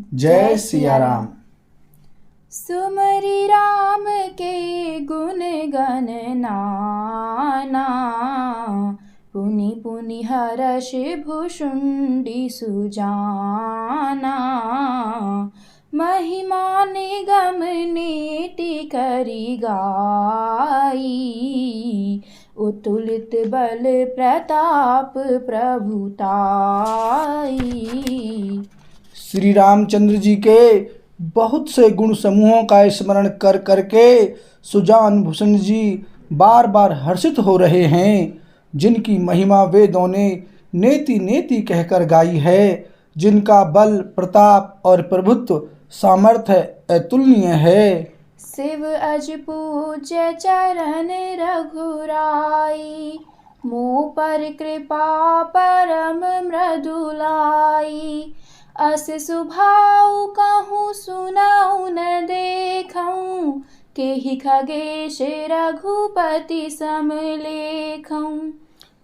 जय सिया राम। सुमरि राम के गुण गण नाना, पुनि पुनि हर्ष भुषुंडी सुजाना। महिमा निगम नेति करि गाई, उतुलित बल प्रताप प्रभुताई। श्री रामचंद्र जी के बहुत से गुण समूहों का स्मरण कर करके सुजान भूषण जी बार बार हर्षित हो रहे हैं, जिनकी महिमा वेदों ने नेति नेति कहकर गाई है, जिनका बल प्रताप और प्रभुत्व सामर्थ्य अतुलनीय है। शिव अज पूज्य चरण रघुराई, मुँह पर कृपा परम मृदुलाई। अस सुभाऊ कहूँ सुनाऊ न देखऊँ, केहि खगेश रघुपति समलेखऊँ।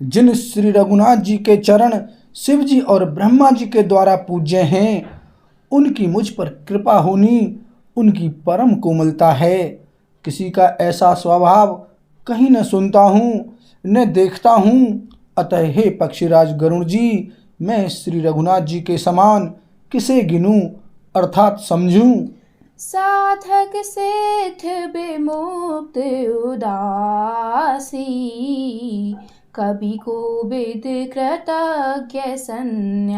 जिन श्री रघुनाथ जी के चरण शिव जी और ब्रह्मा जी के द्वारा पूज्य हैं, उनकी मुझ पर कृपा होनी उनकी परम कोमलता है। किसी का ऐसा स्वभाव कहीं न सुनता हूँ न देखता हूँ। अतः हे पक्षीराज गरुण जी, मैं श्री रघुनाथ जी के समान किसे गिनूं अर्थात समझूं। साधक सिद्ध विमुक्त उदासी, कवि कोविद कृतज्ञ सन्यासी।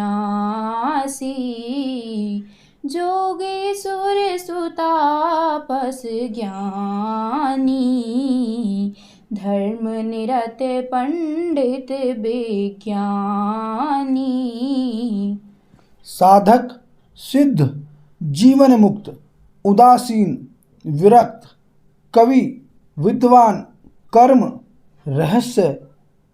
जोगेश्वर सुतापस ज्ञानी, धर्म निरत पंडित विज्ञानी। साधक सिद्ध जीवन मुक्त उदासीन विरक्त कवि विद्वान कर्म रहस्य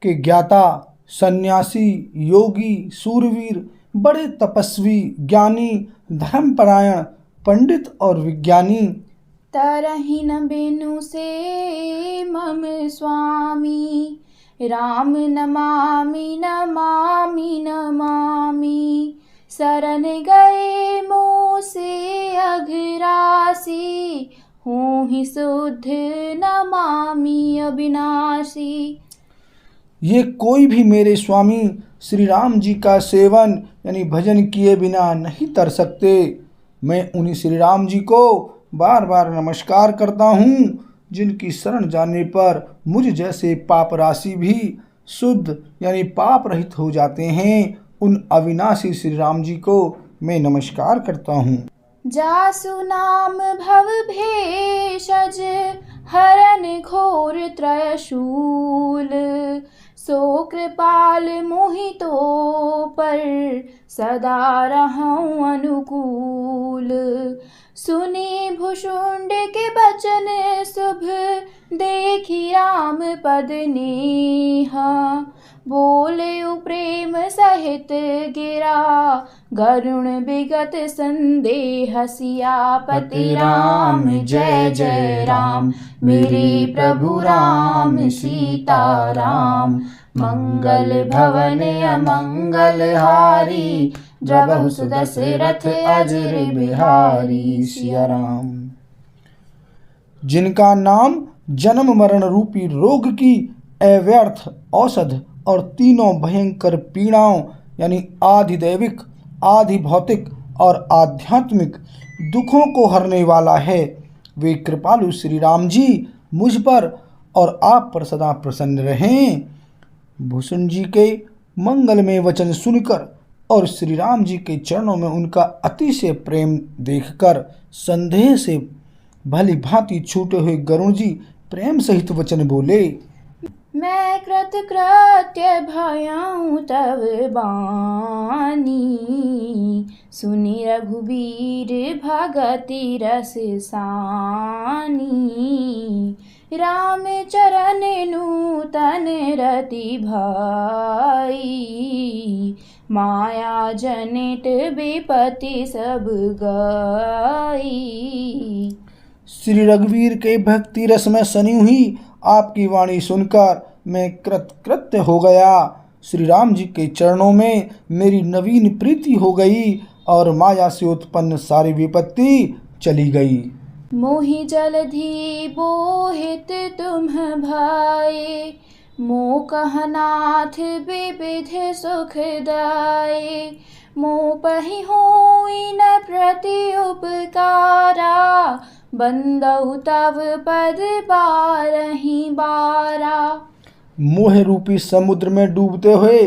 के ज्ञाता सन्यासी योगी सूरवीर बड़े तपस्वी ज्ञानी धर्मपरायण पंडित और विज्ञानी। तरहि न बिनु से मम स्वामी, राम नमामि नमामि नमामि। शरण गए मोह से अघरासी, हूँ ही शुद्ध नमामि अविनाशी। ये कोई भी मेरे स्वामी श्री राम जी का सेवन यानी भजन किए बिना नहीं तर सकते। मैं उन्हीं श्री राम जी को बार बार नमस्कार करता हूँ, जिनकी शरण जाने पर मुझ जैसे पाप राशि भी शुद्ध यानी पाप रहित हो जाते हैं। उन अविनाशी श्री राम जी को मैं नमस्कार करता हूँ। जासु नाम भव भेषज, हरन घोर त्रयशूल। सो कृपाल मोहितो पर, सदा रहूं अनुकूल। सुनी भुषुंड के बचन शुभ, देखी राम पद नेहा। बोले प्रेम सहित गिरा, गरुण विगत संदेह। सियापति राम जय जय राम, मेरे प्रभु राम सीता राम। मंगल भवन अमंगल हारी, द्रवहु सुदशरथ अजर बिहारी। सिया राम। जिनका नाम जन्म मरण रूपी रोग की अव्यर्थ औषध और तीनों भयंकर पीड़ाओं यानी आधिदैविक आधि भौतिक और आध्यात्मिक दुखों को हरने वाला है, वे कृपालु श्री राम जी मुझ पर और आप पर सदा प्रसन्न रहें। भूषण जी के मंगलमय वचन सुनकर और श्री राम जी के चरणों में उनका अतिशय प्रेम देखकर संदेह से भली भांति छूटे हुए गरुण जी प्रेम सहित वचन बोले। मैं कृतकृत्य भयऊँ तव बानी, सुनि रघुबीर भगति रस सानी। राम चरण नूतन रति भाई, माया जनित विपत्ति सब गाई। श्री रघुवीर के भक्ति रस में सनी हुई आपकी वाणी सुनकर मैं कृतकृत्य हो गया। श्री राम जी के चरणों में मेरी नवीन प्रीति हो गई और माया से उत्पन्न सारी विपत्ति चली गई। मोहि जलधि बोहित तुम भाए, मो कहनाथ विविध सुख दाए। मो पहि होई न प्रति उपकारा, बंदउ तव पद बारहि बारा। मोह रूपी समुद्र में डूबते हुए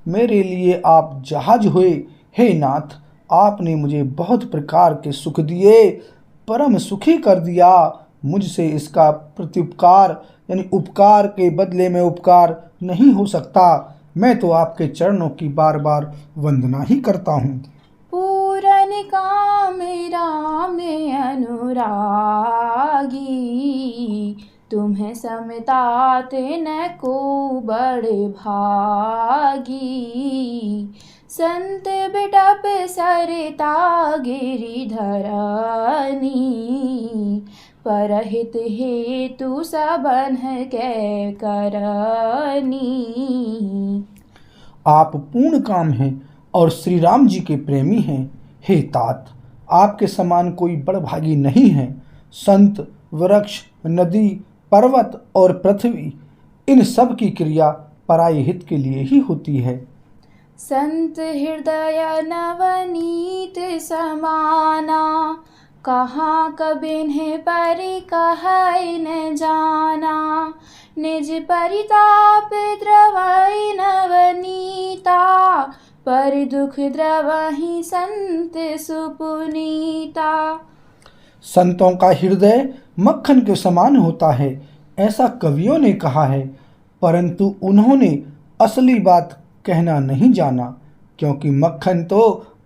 मेरे लिए आप जहाज हुए। हे नाथ, आपने मुझे बहुत प्रकार के सुख दिए, परम सुखी कर दिया। मुझसे इसका प्रत्युपकार यानी उपकार के बदले में उपकार नहीं हो सकता। मैं तो आपके चरणों की बार बार वंदना ही करता हूँ। पूरन काम राम अनुरागी, तुम्हें समतात न को बड़ भागी। संत बिटप सरिता गिरिधरनी, परहित हेतु सबन के करनी। आप पूर्ण काम हैं और श्री राम जी के प्रेमी हैं। हे तात, आपके समान कोई बड़भागी नहीं है। संत, वृक्ष, नदी, पर्वत और पृथ्वी, इन सब की क्रिया पराये हित के लिए ही होती है। संत हृदय नवनीत समाना, कहाँ कबिन्ह परि कहै न जाना। निज परिताप द्रवै नवनीता, पर दुख द्रवहि संत सुपुनीता। संतों का हृदय मक्खन के समान होता है, ऐसा कवियों ने कहा है, परंतु उन्होंने असली बात कहना नहीं जाना, क्योंकि मक्खन तो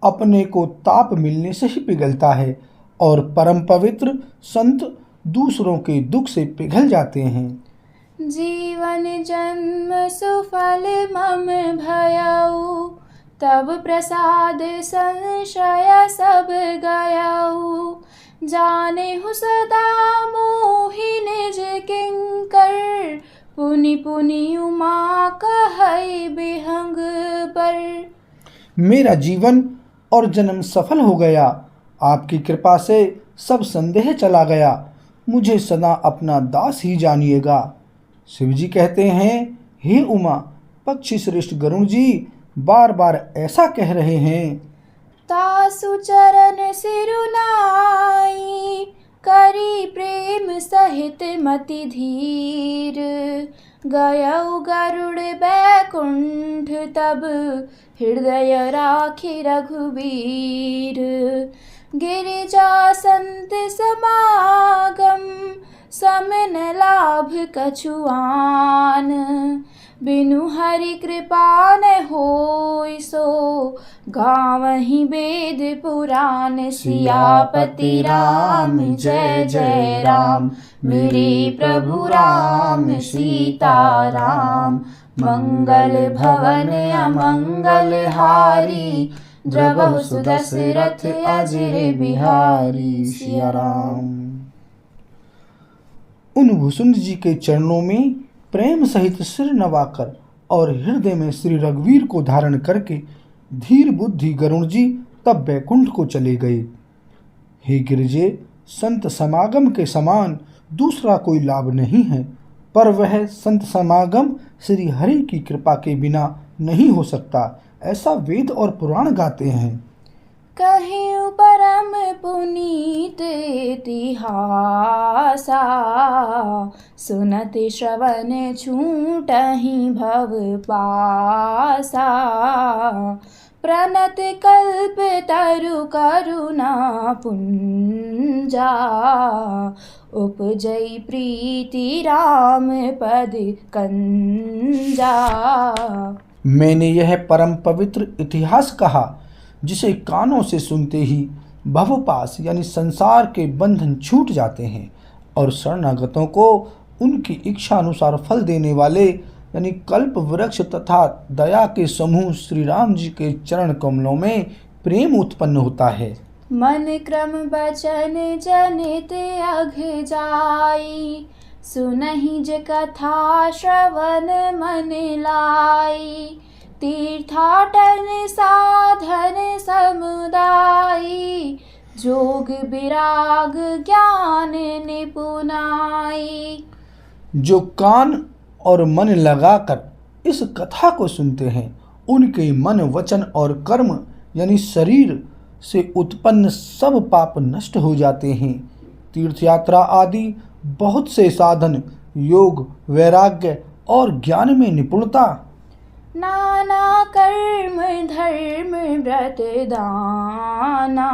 अपने को ताप मिलने से ही पिघलता है और परम पवित्र संत दूसरों के दुख से पिघल जाते हैं। जीवन जन्म सुफल मम भयउ, तब प्रसाद संशय सब गयउ। जानेहु सदा मोहि निज किंकर, पुनि पुनि उमा कहै बिहंग पर। मेरा जीवन और जन्म सफल हो गया, आपकी कृपा से सब संदेह चला गया। मुझे सदा अपना दास ही जानिएगा। शिव जी कहते हैं, हे उमा, पक्षी श्रेष्ठ गरुण जी बार बार ऐसा कह रहे हैं। तासु चरण सिरुनाई, करी प्रेम सहित मति धीर। गयउ गरुड़ बैकुंठ, तब हृदय राखी रघुबीर। गिरिजा संत समागम, समन लाभ कछुआन। बिनु हरि कृपा न होय सो, गावहि वेद पुराण। सियापति राम जय जय राम, मेरे प्रभु राम सीता राम। मंगल भवन अमंगल हारी, द्रवहु सुदशरथ अजर बिहारी। सिया राम। उन भुसुंड जी के चरणों में प्रेम सहित सिर नवाकर और हृदय में श्री रघुवीर को धारण करके धीर बुद्धि गरुण जी तब बैकुंठ को चले गए। हे गिरिजे, संत समागम के समान दूसरा कोई लाभ नहीं है, पर वह संत समागम श्री हरि की कृपा के बिना नहीं हो सकता, ऐसा वेद और पुराण गाते हैं। कहिउ परम पुनीत इतिहासा, सुनति श्रवण छूटहि भव पासा। प्रणत कल्प तरु करुणा पुंजा, उपजई प्रीति राम पद कंजा। मैंने यह परम पवित्र इतिहास कहा, जिसे कानों से सुनते ही भवपास यानी संसार के बंधन छूट जाते हैं और शरणागतों को उनकी इच्छा अनुसार फल देने वाले यानी कल्प वृक्ष तथा दया के समूह श्री राम जी के चरण कमलों में प्रेम उत्पन्न होता है। मन क्रम बचन जनित अघ जाई, सुनहि जे कथा श्रवण मन लाई। तीर्थाटन साधन समुदायी, जोग विराग ज्ञान निपुनाई। जो कान और मन लगाकर इस कथा को सुनते हैं उनके मन वचन और कर्म यानी शरीर से उत्पन्न सब पाप नष्ट हो जाते हैं। तीर्थयात्रा आदि बहुत से साधन, योग, वैराग्य और ज्ञान में निपुणता, नाना कर्म धर्म व्रत दाना,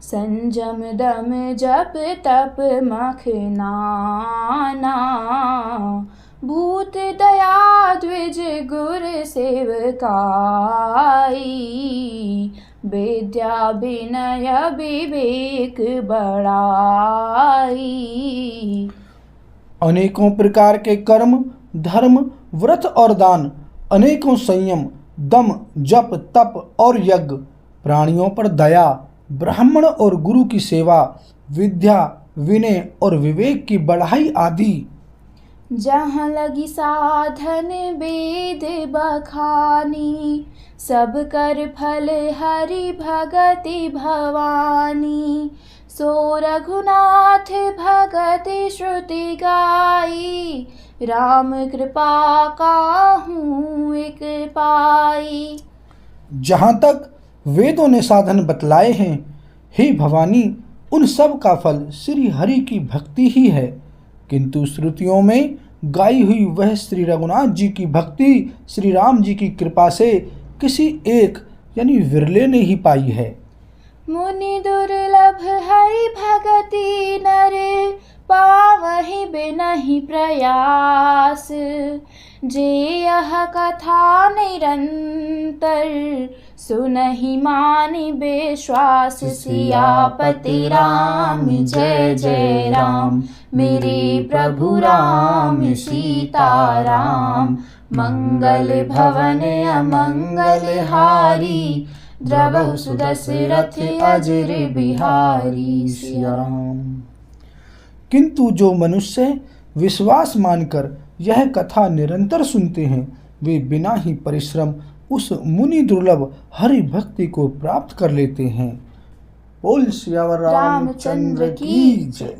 संयम दम जप तप मखनाना, भूत दया द्विज गुर सेवकाई, विद्या विनय विवेक बढ़ाई। अनेकों प्रकार के कर्म, धर्म, व्रत और दान, अनेकों संयम, दम, जप, तप और यज्ञ, प्राणियों पर दया, ब्राह्मण और गुरु की सेवा, विद्या, विनय और विवेक की बढ़ाई आदि। जहाँ लगी साधन वेद बखानी, सब कर फल हरि भगति भवानी, सो रघुनाथ भगति श्रुति गाई, राम कृपा काहूँ एक पाई। जहाँ तक वेदों ने साधन बतलाए हैं, हे भवानी, उन सब का फल श्री हरि की भक्ति ही है, किंतु श्रुतियों में गाई हुई वह श्री रघुनाथ जी की भक्ति श्री राम जी की कृपा से किसी एक यानी विरले ने ही पाई है। मुनि दुर्लभ हरि भगति नर, पावहि बिनहि प्रयास, जे यह कथा निरंतर, सुनहि मानि विश्वास। सियापति राम जय जय राम, मेरे प्रभु राम सीताराम, मंगल भवन अमंगल हारी, द्रवहु सुदशरथ अजर बिहारी। सिया राम। किंतु जो मनुष्य विश्वास मानकर यह कथा निरंतर सुनते हैं, वे बिना ही परिश्रम उस मुनि दुर्लभ हरि भक्ति को प्राप्त कर लेते हैं। बोल सियावर रामचंद्र की जय।